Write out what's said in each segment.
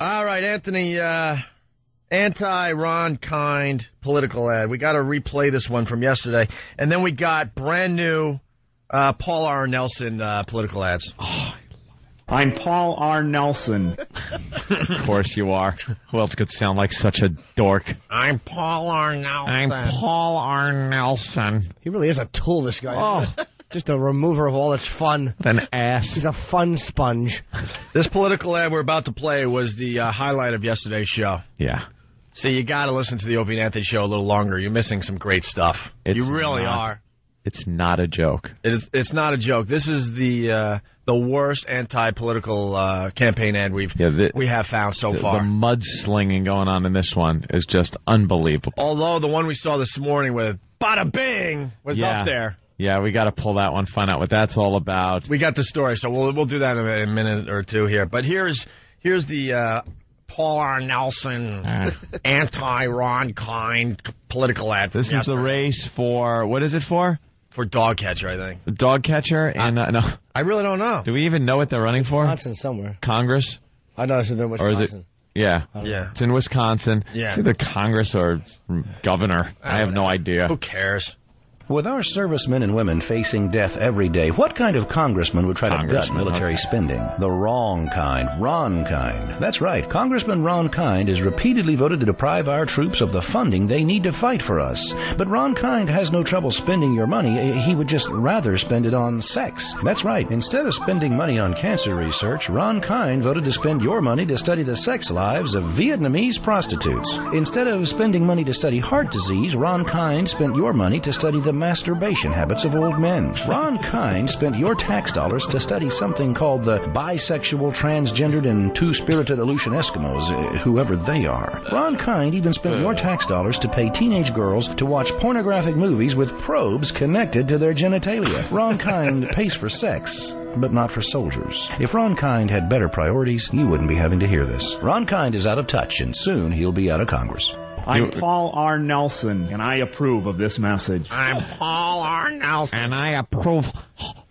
All right, Anthony, anti-Ron Kind political ad. We got to replay this one from yesterday. And then we got brand new Paul R. Nelson political ads. Oh, I'm Paul R. Nelson. Of course you are. Who else could sound like such a dork? I'm Paul R. Nelson. I'm Paul R. Nelson. He really is a tool, this guy. Oh. Just a remover of all that's fun. An ass. He's a fun sponge. This political ad we're about to play was the highlight of yesterday's show. Yeah. So you got to listen to the Opie and Anthony show a little longer. You're missing some great stuff. You really are. It's not a joke. It's not a joke. This is the worst anti-political campaign ad we have found so far. The mudslinging going on in this one is just unbelievable. Although the one we saw this morning with Bada Bing was up there. Yeah, we got to pull that one, find out what that's all about. We got the story, so we'll do that in a minute or two here. But here's the Paul R. Nelson anti-Ron Kind political ad. This is the race for, what is it for? For dog catcher, I think. Dog catcher? And no. I really don't know. Do we even know what they're running for? Wisconsin somewhere. Congress? I know it's in Wisconsin. Or is it? Yeah. Yeah. It's in Wisconsin. Yeah. It's either Congress or governor. I have no idea. Who cares? With our servicemen and women facing death every day, what kind of congressman would try to gut military spending? The wrong kind. Ron Kind. That's right. Congressman Ron Kind is repeatedly voted to deprive our troops of the funding they need to fight for us. But Ron Kind has no trouble spending your money. He would just rather spend it on sex. That's right. Instead of spending money on cancer research, Ron Kind voted to spend your money to study the sex lives of Vietnamese prostitutes. Instead of spending money to study heart disease, Ron Kind spent your money to study the masturbation habits of old men. Ron Kind spent your tax dollars to study something called the bisexual, transgendered, and two-spirited Aleutian Eskimos, whoever they are. Ron Kind even spent your tax dollars to pay teenage girls to watch pornographic movies with probes connected to their genitalia. Ron Kind pays for sex, but not for soldiers. If Ron Kind had better priorities, you wouldn't be having to hear this. Ron Kind is out of touch, and soon he'll be out of Congress. I'm Paul R. Nelson, and I approve of this message. I'm Paul R. Nelson. And I approve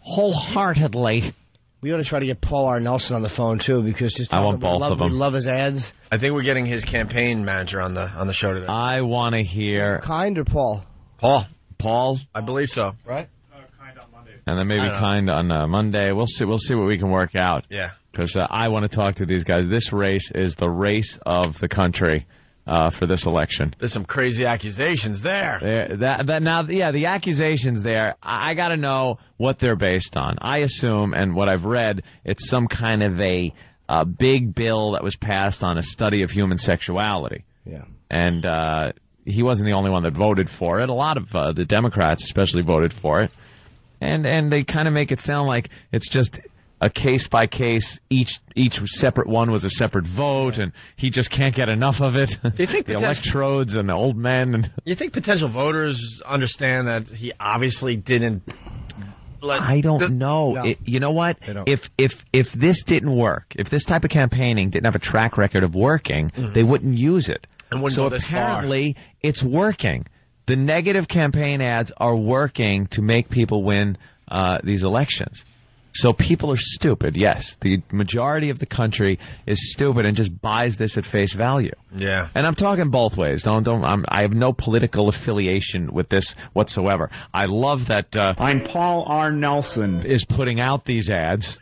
wholeheartedly. We ought to try to get Paul R. Nelson on the phone, too, because just I want both of them. We love his ads. I think we're getting his campaign manager on the show today. I want to hear... Kind or Paul? Paul? I believe so. Right? Kind on Monday. And then maybe Kind on Monday. We'll see what we can work out. Yeah. Because I want to talk to these guys. This race is the race of the country. For this election. There's some crazy accusations there. The accusations there, I got to know what they're based on. I assume, and what I've read, it's some kind of a big bill that was passed on a study of human sexuality. Yeah. And he wasn't the only one that voted for it. A lot of the Democrats especially voted for it. And they kind of make it sound like it's just a case-by-case, each separate one was a separate vote, and he just can't get enough of it. Do you think the electrodes and the old men? And you think potential voters understand that he obviously didn't... I don't know. No. You know what? If this didn't work, if this type of campaigning didn't have a track record of working, they wouldn't use it. And so apparently, it's working. The negative campaign ads are working to make people win these elections. So people are stupid, yes. The majority of the country is stupid and just buys this at face value. Yeah. And I'm talking both ways. I have no political affiliation with this whatsoever. I love that I'm Paul R. Nelson is putting out these ads.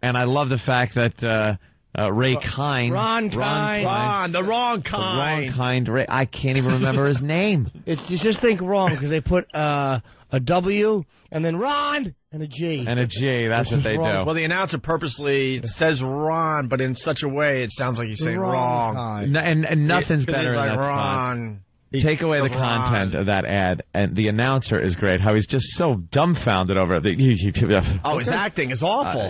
And I love the fact that Ray Kind... The wrong kind. I can't even remember his name. You just think wrong because they put a W and then Ron and a G. And a G, that's what they do. Well, the announcer purposely says Ron, but in such a way it sounds like he's saying wrong. And nothing's better than that. Ron. Take away the content of that ad, and the announter is great. How he's just so dumbfounded over it. His acting is awful.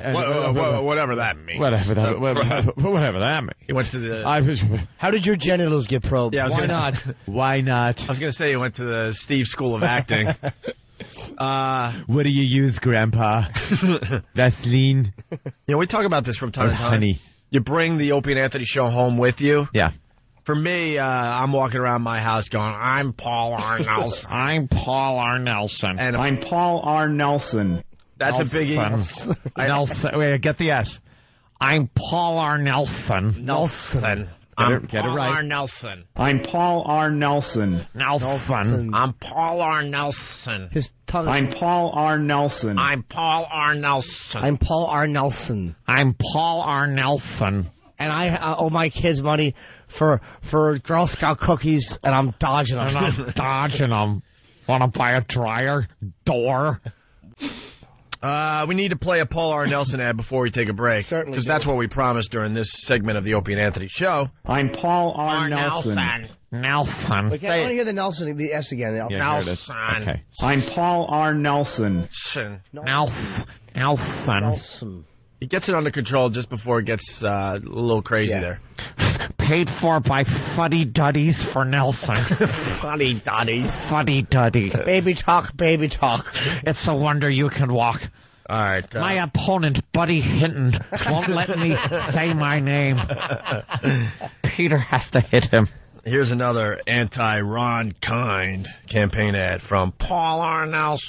Whatever that means. Whatever that means. He went to the... How did your genitals get probed? Yeah, Why not? Why not? I was going to say he went to the Steve School of Acting. What do you use, Grandpa? Vaseline? We talk about this from time to time. Honey. You bring the Opie and Anthony show home with you. Yeah. For me, I'm walking around my house going, I'm Paul R. Nelson. I'm Paul R. Nelson. And I'm Paul R. Nelson. That's Nelson. a biggie. Nelson. Wait, get the S. I'm Paul R. Nelson. Nelson. Get it right. Paul R. Nelson. I'm Paul R. Nelson. Nelson. I'm Paul R. Nelson. His tongue. I'm Paul R. Nelson. I'm Paul R. Nelson. I'm Paul R. Nelson. I'm Paul R. Nelson. And I owe my kids money for Girl Scout cookies, and I'm dodging them. And I'm dodging them. Want to buy a dryer? Door? We need to play a Paul R. Nelson ad before we take a break. Certainly. Because that's what we promised during this segment of the Opie and Anthony show. I'm Paul R. Nelson. Nelson. Okay, I want to hear the Nelson, the S again. Yeah, here it is. Nelson. Okay. I'm Paul R. Nelson. Nelson. Nelson. He gets it under control just before it gets a little crazy there. Paid for by Fuddy Duddies for Nelson. Funny Dottie. Fuddy Duddy. Baby talk, baby talk. It's a wonder you can walk. All right. My opponent, Buddy Hinton, won't let me say my name. Peter has to hit him. Here's another anti-Ron Kind campaign ad from Paul R. Nelson.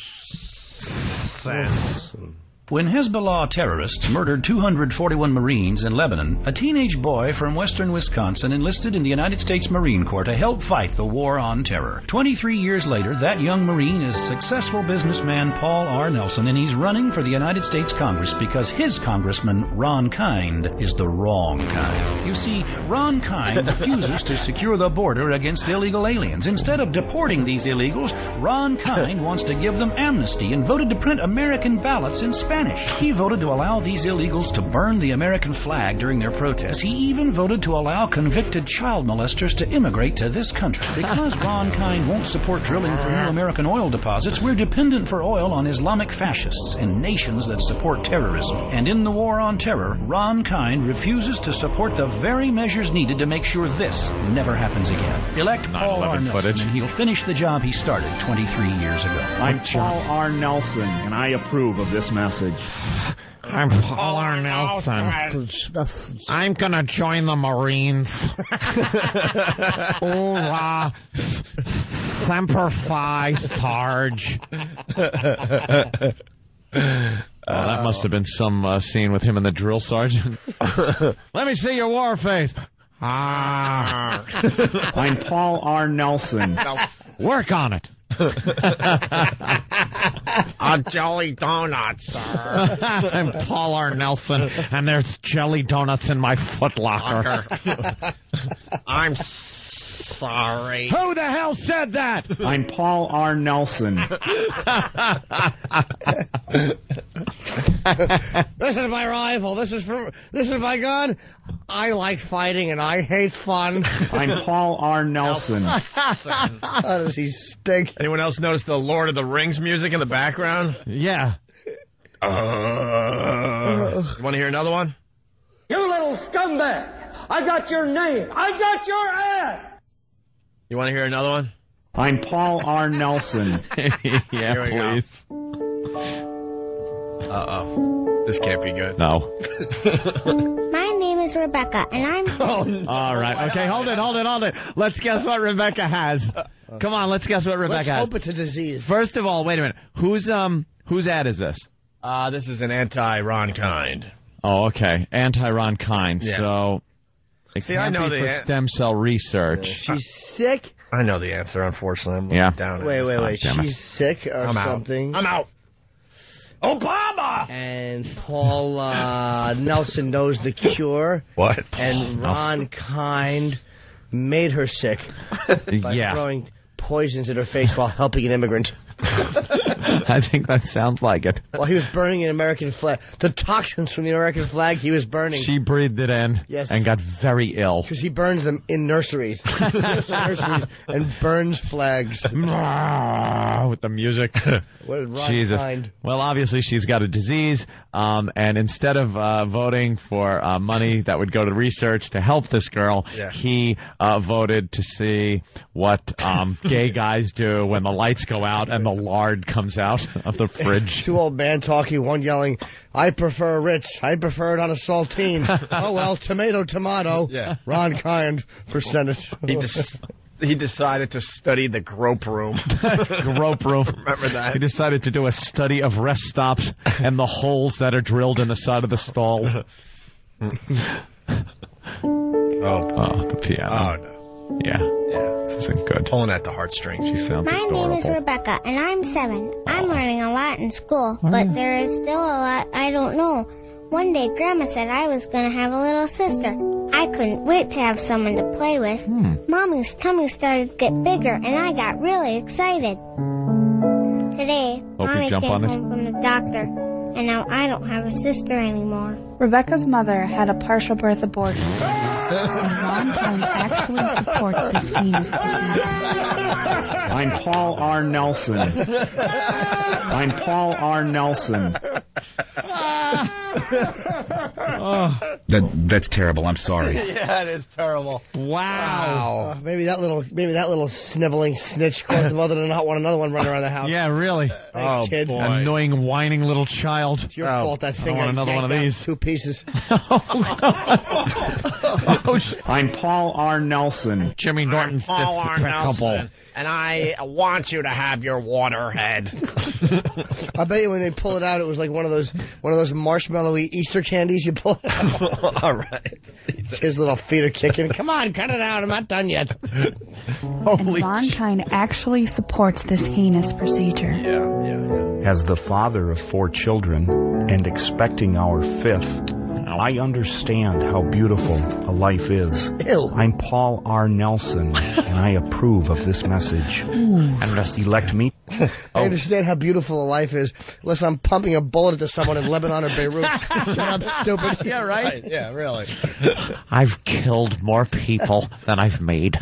When Hezbollah terrorists murdered 241 Marines in Lebanon, a teenage boy from western Wisconsin enlisted in the United States Marine Corps to help fight the war on terror. 23 years later, that young Marine is successful businessman Paul R. Nelson, and he's running for the United States Congress because his congressman, Ron Kind, is the wrong kind. You see, Ron Kind refuses to secure the border against illegal aliens. Instead of deporting these illegals, Ron Kind wants to give them amnesty and voted to print American ballots in Spanish. He voted to allow these illegals to burn the American flag during their protests. He even voted to allow convicted child molesters to immigrate to this country. Because Ron Kind won't support drilling for new American oil deposits, we're dependent for oil on Islamic fascists and nations that support terrorism. And in the war on terror, Ron Kind refuses to support the very measures needed to make sure this never happens again. Elect Paul R. Nelson, and he'll finish the job he started 23 years ago. I'm Paul R. Nelson, and I approve of this message. I'm Paul R. Nelson. I'm gonna join the Marines. Hoorah. Semper Fi, Sarge. That must have been some scene with him and the drill sergeant. Let me see your war face. Ah. I'm Paul R. Nelson. Work on it. A jelly donut, sir. I'm Paul R. Nelson, and there's jelly donuts in my footlocker. I'm sorry. Who the hell said that? I'm Paul R. Nelson. This is my rifle. This is my gun. I like fighting and I hate fun. I'm Paul R. Nelson. How does he stink? Anyone else notice the Lord of the Rings music in the background? Yeah. You want to hear another one? You little scumbag! I got your name! I got your ass! You want to hear another one? I'm Paul R. Nelson. Yeah, please. Uh-oh. This can't be good. No. My name is Rebecca, and I'm... Oh, no. All right. Okay, hold it. Let's guess what Rebecca has. Come on, let's guess what Rebecca has. Let's hope it's a disease. First of all, wait a minute. Whose ad is this? This is an anti-Ron Kind. Oh, okay. Anti-Ron Kind. Yeah. So, it See, can't I know be for the stem cell research. She's sick. I know the answer, unfortunately. I'm looking Yeah. down at Wait. God damn it. She's sick or I'm something. out. I'm out. Obama! And Paul Nelson knows the cure. What? And Ron Kind made her sick by Yeah. throwing poisons in her face while helping an immigrant. I think that sounds like it. While he was burning an American flag. The toxins from the American flag he was burning. She breathed it in Yes. and got very ill. Because he burns them in nurseries. Nurseries and burns flags. With the music. What did Ron Jesus. Kind? Well, obviously she's got a disease, and instead of voting for money that would go to research to help this girl, Yeah. he voted to see what gay guys do when the lights go out and the lard comes out of the fridge. Two old man talking, one yelling, I prefer Ritz. I prefer it on a saltine. Oh, well, tomato. Yeah. Ron Kind for Senate. He decided to study the grope room. Grope room. Remember that? He decided to do a study of rest stops and the holes that are drilled in the side of the stall. Oh, the piano. Oh, no. Yeah. This isn't good. Pulling at the heartstrings. She sounds My adorable. name is Rebecca, and I'm 7. I'm learning a lot in school, but there is still a lot I don't know. One day, Grandma said I was going to have a little sister. I couldn't wait to have someone to play with. Mommy's tummy started to get bigger, and I got really excited. Today, Mommy came home from the doctor, and now I don't have a sister anymore. Rebecca's mother had a partial birth abortion. Ron Cohn actually supports this heinous disease. I'm Paul R. Nelson. I'm Paul R. Nelson. That's terrible. I'm sorry. Yeah, it is terrible. Wow. Maybe that little sniveling snitch caused the mother to not want another one running around the house. Yeah, really. Thanks, kid. boy. Annoying, whining little child. It's your fault that thing I want another one of yanked out these. 2 pieces. I'm Paul R. Nelson. Jimmy Norton's Paul R. despicable. Nelson, and I want you to have your waterhead. I bet you when they pull it out, it was like one of those marshmallowy Easter candies you pull out. All right. His little feet are kicking. Come on, cut it out. I'm not done yet. Holy Ron Cohn actually supports this heinous procedure. Yeah. As the father of 4 children and expecting our 5th, I understand how beautiful a life is. Ew. I'm Paul R. Nelson, and I approve of this message. Elect me. I understand how beautiful a life is, unless I'm pumping a bullet into someone in Lebanon or Beirut. Shut up, stupid. Yeah, right? Yeah, really. I've killed more people than I've made.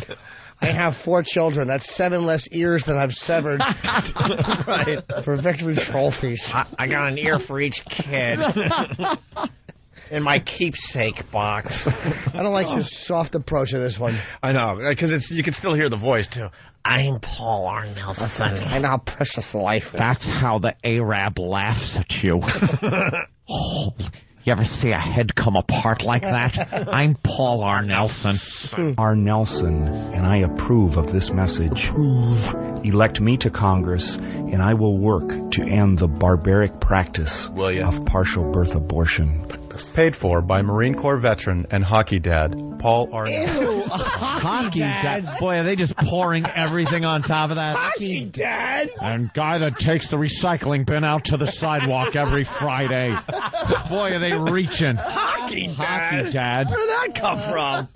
I have 4 children. That's 7 less ears than I've severed. Right. For victory trophies. I got an ear for each kid. In my keepsake box. I don't like your soft approach to this one. I know, because you can still hear the voice, too. I'm Paul R. Nelson. I know how precious life is. That's how the Arab laughs at you. Oh, you ever see a head come apart like that? I'm Paul R. Nelson. R. Nelson, and I approve of this message. Elect me to Congress, and I will work to end the barbaric practice of partial birth abortion. Paid for by Marine Corps veteran and hockey dad, Paul R. Nelson. Hockey dad. Boy, are they just pouring everything on top of that? Hockey dad? And guy that takes the recycling bin out to the sidewalk every Friday. Boy, are they reaching. Hockey Hockey dad. Where did that come from?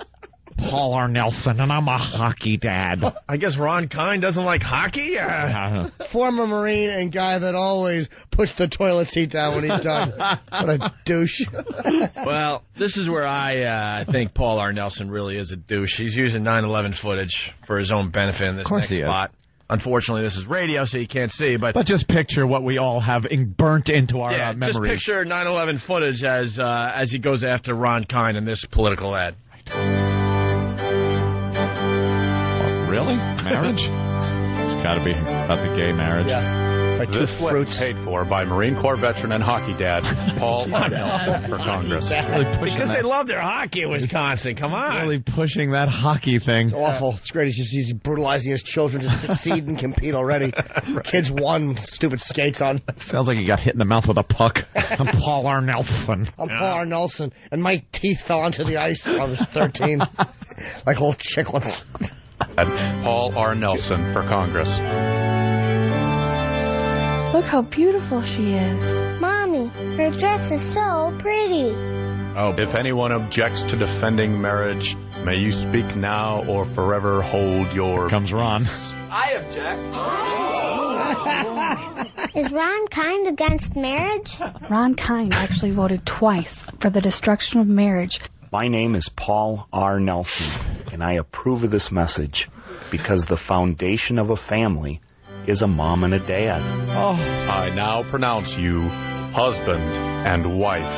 Paul R. Nelson, and I'm a hockey dad. I guess Ron Kine doesn't like hockey? Former Marine and guy that always puts the toilet seat down when he's done. What a douche. Well, this is where I think Paul R. Nelson really is a douche. He's using 9/11 footage for his own benefit in this next spot. Unfortunately, this is radio, so you can't see. But just picture what we all have burnt into our memories. Just picture 9/11 footage as he goes after Ron Kine in this political ad. Really? Marriage? It's got to be about the gay marriage. Yeah. This fruits paid for by Marine Corps veteran and hockey dad, Paul R. Nelson for Congress. Because they love their hockey in Wisconsin. Come on. Really pushing that hockey thing. It's awful. It's great. He's brutalizing his children to succeed and compete already. Right. Kids won stupid skates on. Sounds like he got hit in the mouth with a puck. I'm Paul R. Nelson. I'm Paul R. Nelson, and my teeth fell onto the ice when I was 13. Like little chicklets. Paul R. Nelson for Congress. Look how beautiful she is. Mommy, her dress is so pretty. If anyone objects to defending marriage, may you speak now or forever hold your... Comes Ron. I object. Is Ron kind against marriage? Ron Cohn actually voted twice for the destruction of marriage. My name is Paul R. Nelson, and I approve of this message because the foundation of a family is a mom and a dad. I now pronounce you husband and wife.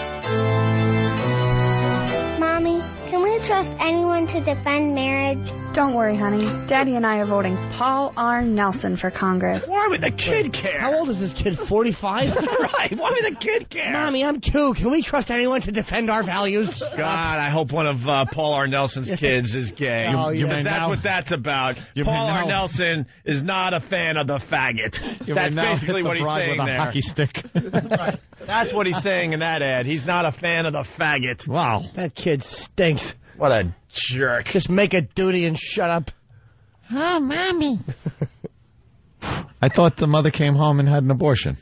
Mommy, can we trust anyone to defend marriage? Don't worry, honey. Daddy and I are voting Paul R. Nelson for Congress. Why would the kid care? How old is this kid? 45? Right. Why would the kid care? Mommy, I'm 2. Can we trust anyone to defend our values? God, I hope one of Paul R. Nelson's kids is gay. Oh, yeah. That's what that's about. Paul R. Nelson is not a fan of the faggot. That's basically what he's saying with a there. Hockey stick. Right. That's what he's saying in that ad. He's not a fan of the faggot. Wow. That kid stinks. What a jerk. Just make a duty and shut up. Oh, Mommy. I thought the mother came home and had an abortion.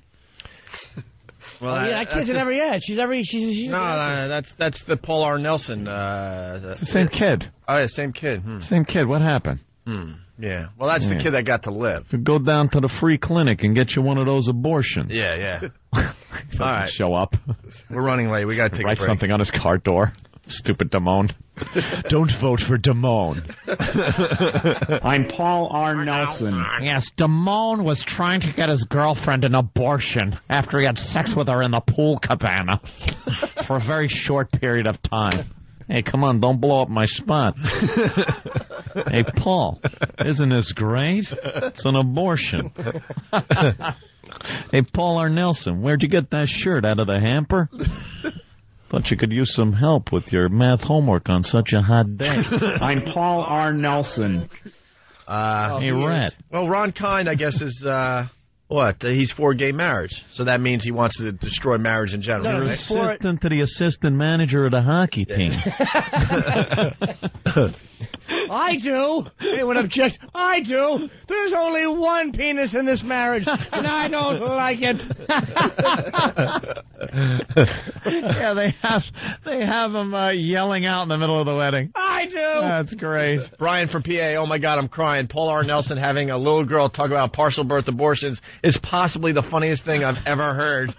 Well, that kid's never yet. She's that's the Paul R. Nelson. It's the same kid. Oh, yeah, same kid. Same kid. What happened? Yeah. Well, that's the kid that got to live. Go down to the free clinic and get you one of those abortions. Yeah. All right. Show up. We're running late. We got to take Write a break. something on his car door. Stupid Damone. Don't vote for Damone. I'm Paul R. Nelson. Yes, Damone was trying to get his girlfriend an abortion after he had sex with her in the pool cabana for a very short period of time. Hey, come on, don't blow up my spot. Hey, Paul, isn't this great? It's an abortion. Hey, Paul R. Nelson, where'd you get that shirt? Out of the hamper? Thought you could use some help with your math homework on such a hot day. I'm Paul R. Nelson. Hey, Rat. Well, Ron Kind, I guess, is, he's for gay marriage. So that means he wants to destroy marriage in general. You're assistant to the assistant manager of the hockey team. I do. Anyone object? I do. There's only one penis in this marriage, and I don't like it. Yeah, they have him yelling out in the middle of the wedding. I do. That's great. Brian from PA, oh my God, I'm crying. Paul R. Nelson having a little girl talk about partial birth abortions is possibly the funniest thing I've ever heard.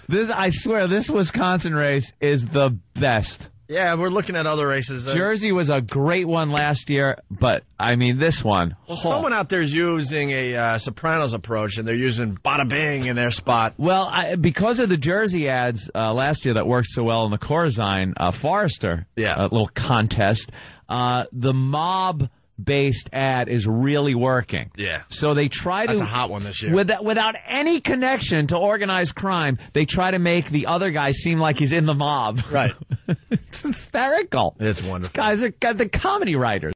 I swear, this Wisconsin race is the best. Yeah, we're looking at other races. Jersey was a great one last year, but, I mean, this one. Well, someone out there is using a Sopranos approach, and they're using bada bing in their spot. Well, because of the Jersey ads last year that worked so well in the Corzine Forrester little contest, the mob-based ad is really working. Yeah. So they try to... That's a hot one this year. Without any connection to organized crime, they try to make the other guy seem like he's in the mob. Right. It's hysterical. It's wonderful. These guys are the comedy writers.